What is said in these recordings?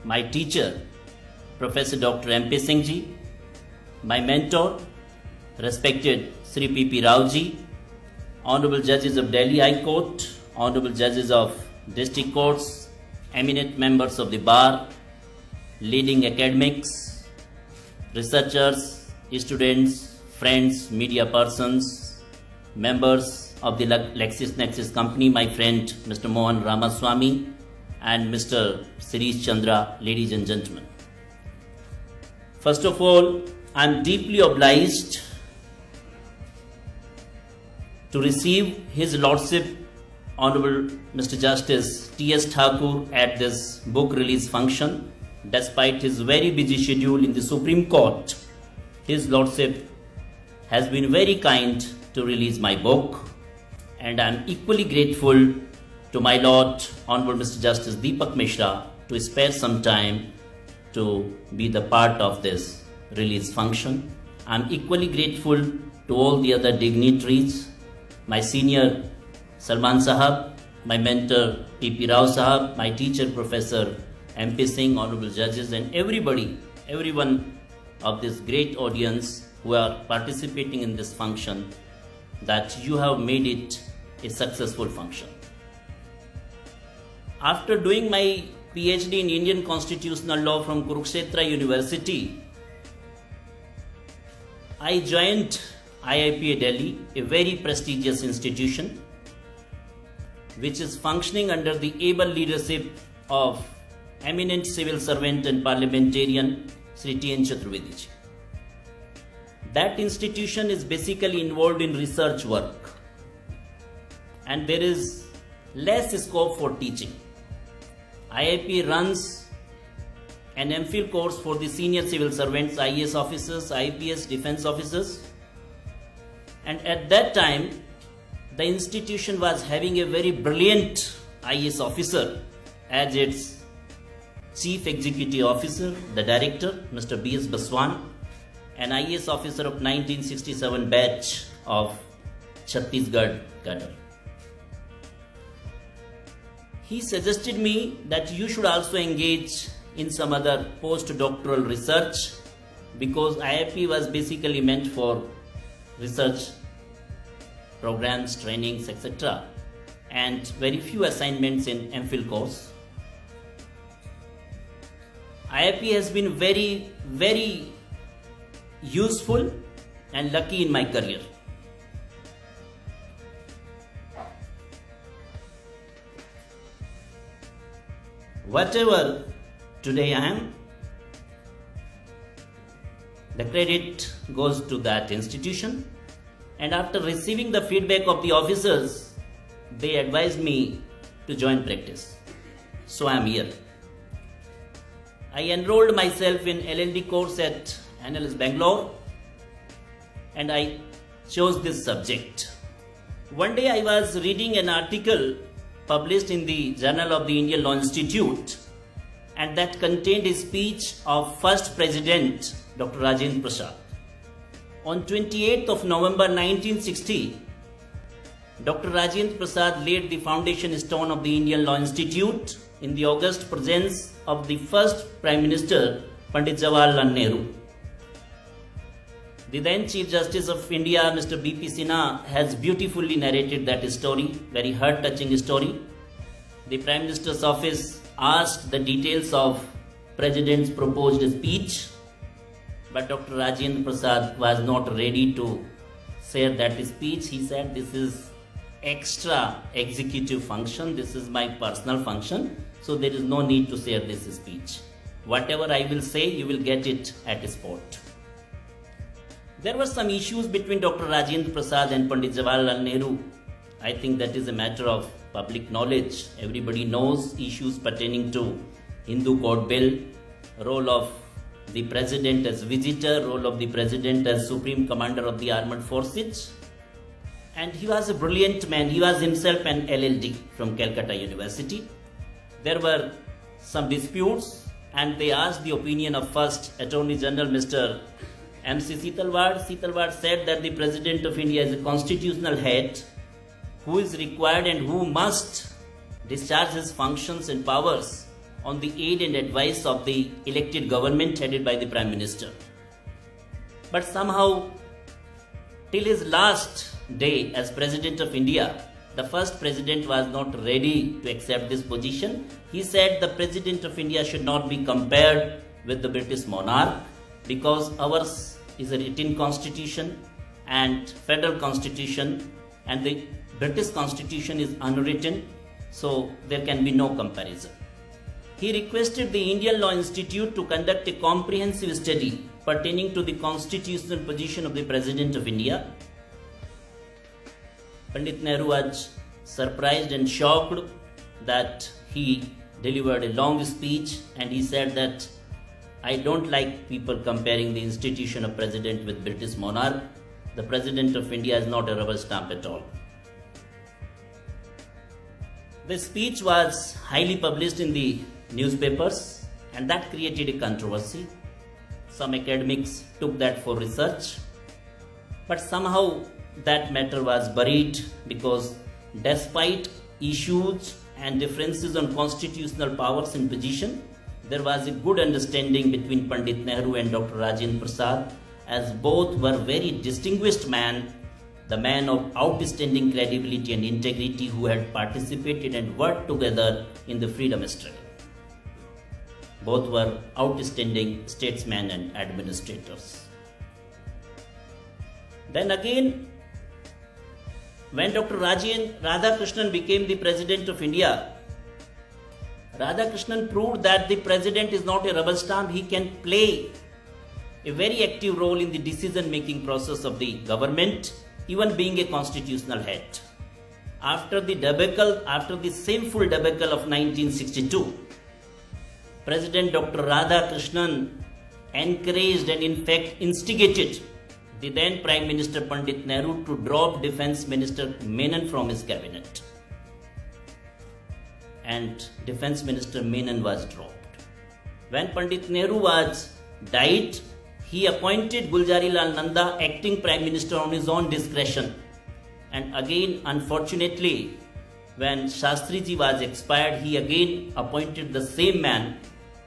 my teacher, Professor Dr. M.P. Singh ji, my mentor, respected Sri P.P. Rao ji, Honorable Judges of Delhi High Court, Honorable Judges of District Courts, eminent members of the Bar, leading academics, researchers, students, friends, media persons, members of the LexisNexis company, my friend Mr. Mohan Ramaswamy and Mr. Sirish Chandra, ladies and gentlemen. First of all, I am deeply obliged to receive His Lordship Honorable Mr. Justice T.S. Thakur at this book release function. Despite his very busy schedule in the Supreme Court, His Lordship has been very kind to release my book, and I am equally grateful to my Lord Honorable Mr. Justice Deepak Mishra to spare some time to be the part of this release function. I am equally grateful to all the other dignitaries, my senior Salman Sahab, my mentor P.P. Rao Sahab, my teacher Professor M.P. Singh, honorable judges, and everyone of this great audience who are participating in this function, that you have made it a successful function. After doing my PhD in Indian Constitutional Law from Kurukshetra University, I joined IIPA Delhi, a very prestigious institution which is functioning under the able leadership of eminent civil servant and parliamentarian Sri T.N. Chaturvedi ji. That institution is basically involved in research work, and there is less scope for teaching. IIP runs an MPhil course for the senior civil servants, IAS officers, IPS defense officers, and at that time the institution was having a very brilliant IAS officer as its Chief Executive Officer, the Director, Mr. B.S. Baswan, an IAS officer of 1967 batch of Chhattisgarh cadre. He suggested me that you should also engage in some other postdoctoral research, because IIP was basically meant for research programs, trainings, etc., and very few assignments in MPhil course. IIP has been very useful and lucky in my career. Whatever today I am, the credit goes to that institution, and after receiving the feedback of the officers, they advised me to join practice. So I am here. I enrolled myself in LLD course at NLS Bangalore, and I chose this subject. One day I was reading an article published in the Journal of the Indian Law Institute, and that contained a speech of first President Dr. Rajendra Prasad. On 28th of November 1960, Dr. Rajendra Prasad laid the foundation stone of the Indian Law Institute in the august presence of the first Prime Minister, Pandit Jawaharlal Nehru. The then Chief Justice of India, Mr. B.P. Sinha, has beautifully narrated that story, very heart-touching story. The Prime Minister's office asked the details of President's proposed speech, but Dr. Rajendra Prasad was not ready to share that speech. He said, "This is extra executive function, this is my personal function, so there is no need to share this speech. Whatever I will say, you will get it at a spot." There were some issues between Dr. Rajendra Prasad and Pandit Jawaharlal Nehru. I think that is a matter of public knowledge. Everybody knows issues pertaining to Hindu Code Bill, role of the President as visitor, role of the President as Supreme Commander of the Armed Forces. And he was a brilliant man. He was himself an LLD from Calcutta University. There were some disputes, and they asked the opinion of first Attorney General Mr. M.C. Sitalwad. Sitalwad said that the President of India is a constitutional head who is required and who must discharge his functions and powers on the aid and advice of the elected government headed by the Prime Minister. But somehow, till his last day as President of India, the first president was not ready to accept this position. He said the President of India should not be compared with the British monarch because ours is a written constitution and federal constitution, and the British constitution is unwritten, so there can be no comparison. He requested the Indian Law Institute to conduct a comprehensive study pertaining to the constitutional position of the President of India. Pandit Nehru was surprised and shocked that he delivered a long speech, and he said that I don't like people comparing the institution of president with British monarch. The President of India is not a rubber stamp at all. The speech was highly published in the newspapers, and that created a controversy. Some academics took that for research, but somehow that matter was buried because despite issues and differences on constitutional powers and position, there was a good understanding between Pandit Nehru and Dr. Rajendra Prasad, as both were very distinguished men, the man of outstanding credibility and integrity who had participated and worked together in the freedom struggle. Both were outstanding statesmen and administrators. Then again, when Dr. Radhakrishnan became the President of India, Radhakrishnan proved that the President is not a rubber stamp. He can play a very active role in the decision-making process of the government, even being a constitutional head. After the shameful debacle of 1962, President Dr. Radhakrishnan encouraged and in fact instigated the then Prime Minister Pandit Nehru to drop Defence Minister Menon from his cabinet. And Defence Minister Menon was dropped. When Pandit Nehru died, he appointed Gulzari Lal Nanda acting Prime Minister on his own discretion. And again, unfortunately, when Shastriji was expired, he again appointed the same man,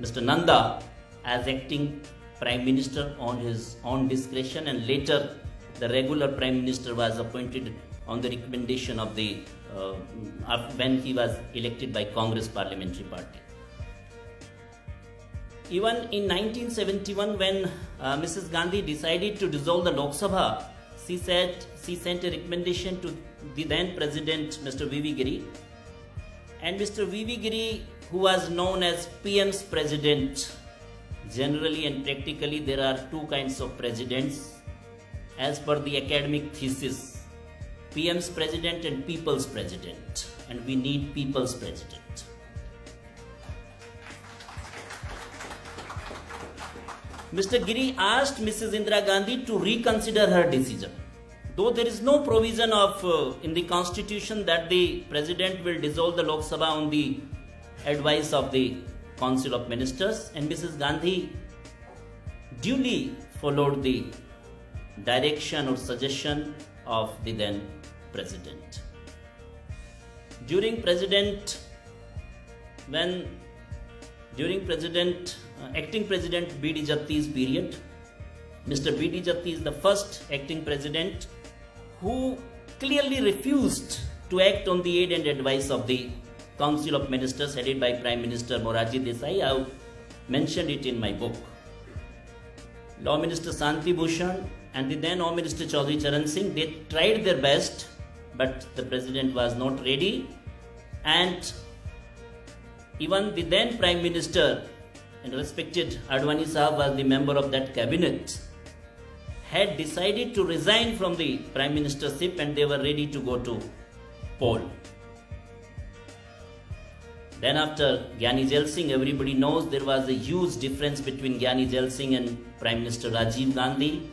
Mr. Nanda, as acting Prime Minister on his own discretion, and later the regular Prime Minister was appointed on the recommendation of the when he was elected by Congress Parliamentary Party. Even in 1971, when Mrs. Gandhi decided to dissolve the Lok Sabha, she sent a recommendation to the then President, Mr. V.V. Giri. And Mr. V.V. Giri, who was known as PM's President, generally and practically there are two kinds of presidents as per the academic thesis: PM's President and People's President. And we need People's President. Mr. Giri asked Mrs. Indira Gandhi to reconsider her decision. Though there is no provision in the constitution that the President will dissolve the Lok Sabha on the advice of the Council of Ministers, and Mrs. Gandhi duly followed the direction or suggestion of the then President. During acting President B.D. Jatti's period, Mr. B.D. Jatti is the first acting President who clearly refused to act on the aid and advice of the Council of Ministers headed by Prime Minister Morarji Desai. I have mentioned it in my book. Law Minister Santi Bhushan and the then Home Minister Chaudhry Charan Singh, they tried their best, but the President was not ready, and even the then Prime Minister and respected Advani Sahab was the member of that cabinet, had decided to resign from the Prime Ministership, and they were ready to go to poll. Then after Gyani Jail Singh, everybody knows there was a huge difference between Gyani Jail Singh and Prime Minister Rajiv Gandhi.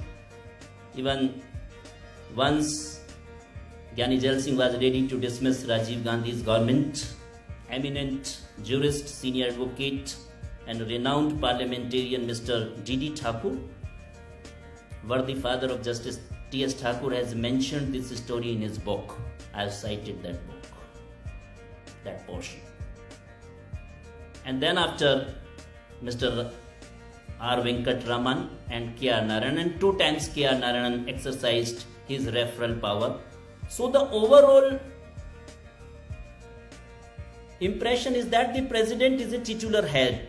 Even once Gyani Jail Singh was ready to dismiss Rajiv Gandhi's government, eminent jurist, senior advocate and renowned parliamentarian Mr. D.D. Thakur, worthy father of Justice T.S. Thakur, has mentioned this story in his book. I have cited that book, that portion. And then after Mr. R. Venkatraman and K.R. Narayanan, 2 times K.R. Narayanan exercised his referral power. So the overall impression is that the president is a titular head.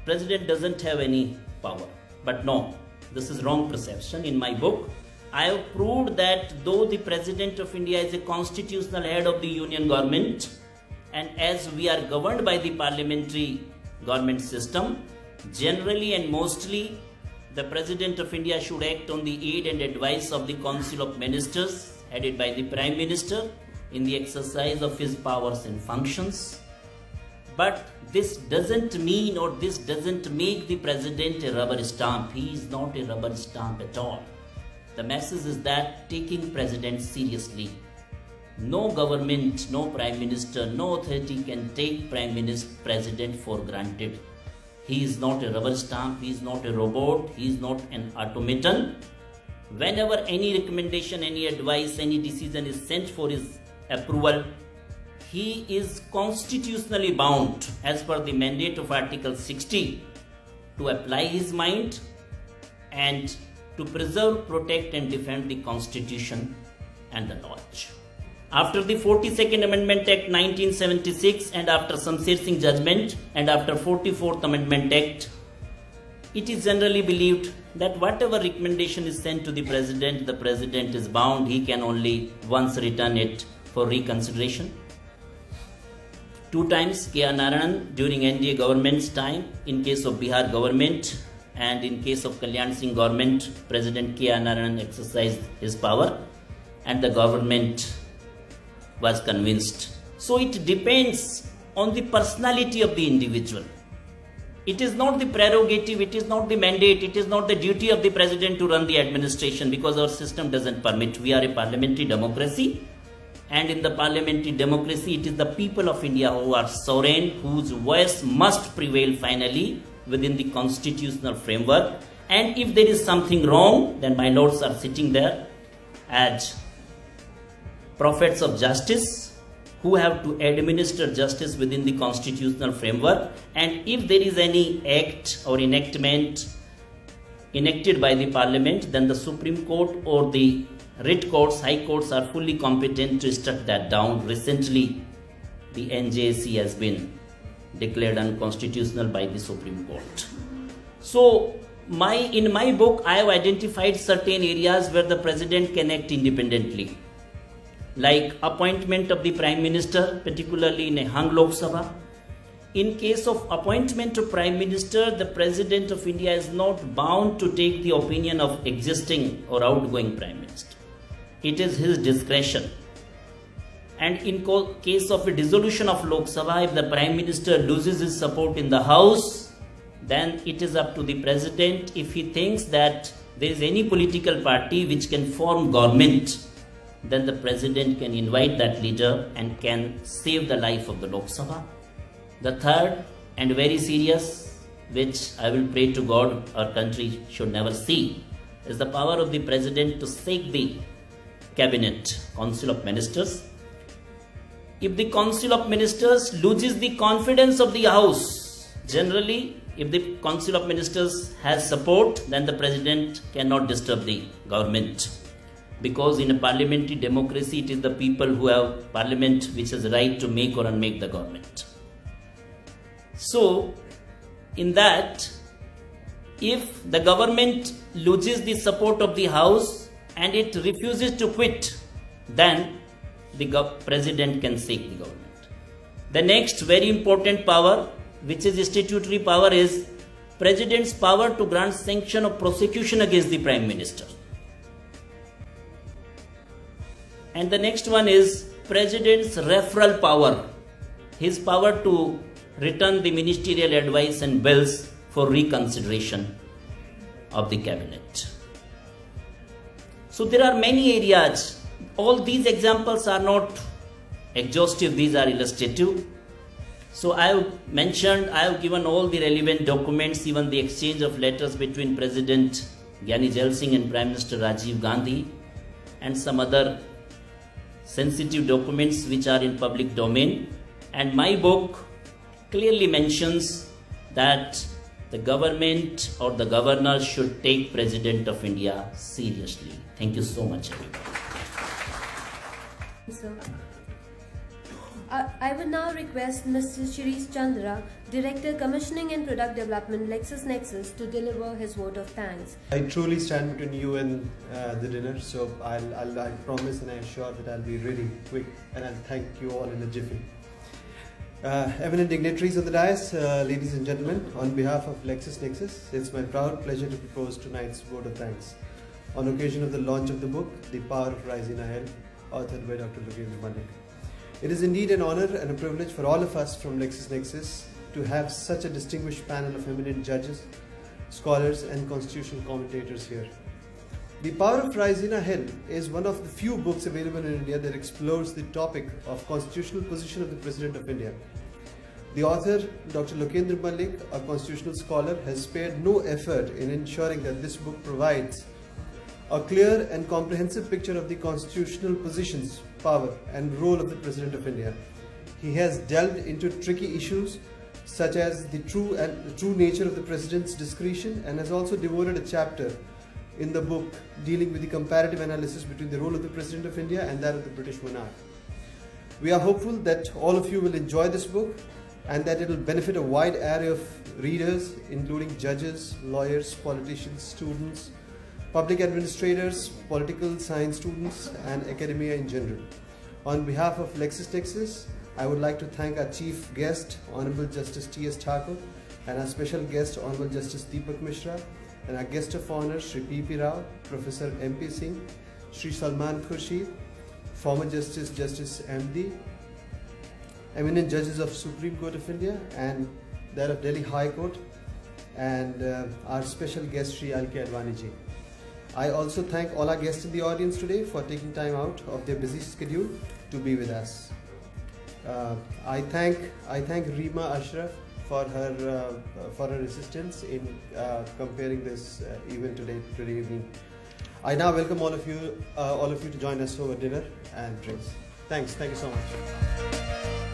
President doesn't have any power. But no, this is wrong perception. In my book, I have proved that though the President of India is a constitutional head of the union government, and as we are governed by the parliamentary government system, generally and mostly the President of India should act on the aid and advice of the Council of Ministers headed by the Prime Minister in the exercise of his powers and functions. But this doesn't mean, or this doesn't make the President a rubber stamp. He is not a rubber stamp at all. The message is that taking President seriously, no government, no Prime Minister, no authority can take President for granted. He is not a rubber stamp, he is not a robot, he is not an automaton. Whenever any recommendation, any advice, any decision is sent for his approval, he is constitutionally bound as per the mandate of Article 60 to apply his mind and to preserve, protect and defend the Constitution and the laws. After the 42nd Amendment Act 1976 and after Shamsher Singh judgment and after 44th Amendment Act, it is generally believed that whatever recommendation is sent to the President is bound. He can only once return it for reconsideration. 2 times K.R. Narayanan during NDA government's time, in case of Bihar government, and in case of Kalyan Singh government, President K.R. Narayanan exercised his power and the government was convinced. So it depends on the personality of the individual. It is not the prerogative, it is not the mandate, it is not the duty of the President to run the administration, because our system doesn't permit. We are a parliamentary democracy, and in the parliamentary democracy it is the people of India who are sovereign, whose voice must prevail finally within the constitutional framework. And if there is something wrong, then my lords are sitting there as prophets of justice who have to administer justice within the constitutional framework. And if there is any act or enactment enacted by the parliament, then the Supreme Court or the writ courts, high courts are fully competent to struck that down. Recently, the NJC has been declared unconstitutional by the Supreme Court. So, in my book, I have identified certain areas where the President can act independently, like appointment of the Prime Minister, particularly in a hung Lok Sabha. In case of appointment of Prime Minister, the President of India is not bound to take the opinion of existing or outgoing Prime Minister. It is his discretion. And in case of a dissolution of Lok Sabha, if the Prime Minister loses his support in the House, then it is up to the President. If he thinks that there is any political party which can form government, then the President can invite that leader and can save the life of the Lok Sabha. The third and very serious, which I will pray to God our country should never see, is the power of the President to shake the Cabinet, Council of Ministers. If the Council of Ministers loses the confidence of the House, generally, if the Council of Ministers has support, then the President cannot disturb the government. Because in a parliamentary democracy, it is the people who have parliament which has the right to make or unmake the government. So, in that, if the government loses the support of the House and it refuses to quit, then the President can shake the government. The next very important power, which is statutory power, is President's power to grant sanction of prosecution against the Prime Minister. And the next one is President's referral power, his power to return the ministerial advice and bills for reconsideration of the Cabinet. So there are many areas. All these examples are not exhaustive, these are illustrative. So I have given all the relevant documents, even the exchange of letters between President Gyani Jail Singh and Prime Minister Rajiv Gandhi, and some other sensitive documents which are in public domain. And my book clearly mentions that the government or the governor should take President of India seriously. Thank you so much, everyone. Sir. I would now request Mr. Shirish Chandra, Director Commissioning and Product Development, LexisNexis, to deliver his vote of thanks. I truly stand between you and the dinner, so I promise and I assure that I'll be really quick, and I'll thank you all in a jiffy. Eminent dignitaries on the dais, ladies and gentlemen, on behalf of LexisNexis, it's my proud pleasure to propose tonight's vote of thanks on occasion of the launch of the book, The Power of Raisina Health, authored by Dr. Lokendra Malik. It is indeed an honor and a privilege for all of us from LexisNexis to have such a distinguished panel of eminent judges, scholars and constitutional commentators here. The Power of Raisina Health is one of the few books available in India that explores the topic of constitutional position of the President of India. The author, Dr. Lokendra Malik, a constitutional scholar, has spared no effort in ensuring that this book provides a clear and comprehensive picture of the constitutional positions, power and role of the President of India. He has delved into tricky issues such as the true nature of the President's discretion, and has also devoted a chapter in the book dealing with the comparative analysis between the role of the President of India and that of the British monarch. We are hopeful that all of you will enjoy this book and that it will benefit a wide array of readers, including judges, lawyers, politicians, students, public administrators, political science students and academia in general. On behalf of LexisNexis, I would like to thank our chief guest, Honorable Justice T.S. Thakur, and our special guest, Honorable Justice Deepak Mishra, and our guest of honor, Shri P.P. Rao, Professor M.P. Singh, Shri Salman Khurshid, former Justice M.D., eminent judges of Supreme Court of India and that of Delhi High Court, and our special guest, Shri L.K. Advani ji. I also thank all our guests in the audience today for taking time out of their busy schedule to be with us. I thank Reema Ashraf for her assistance in comparing this event today evening. I now welcome all of you to join us over dinner and drinks. Thank you so much.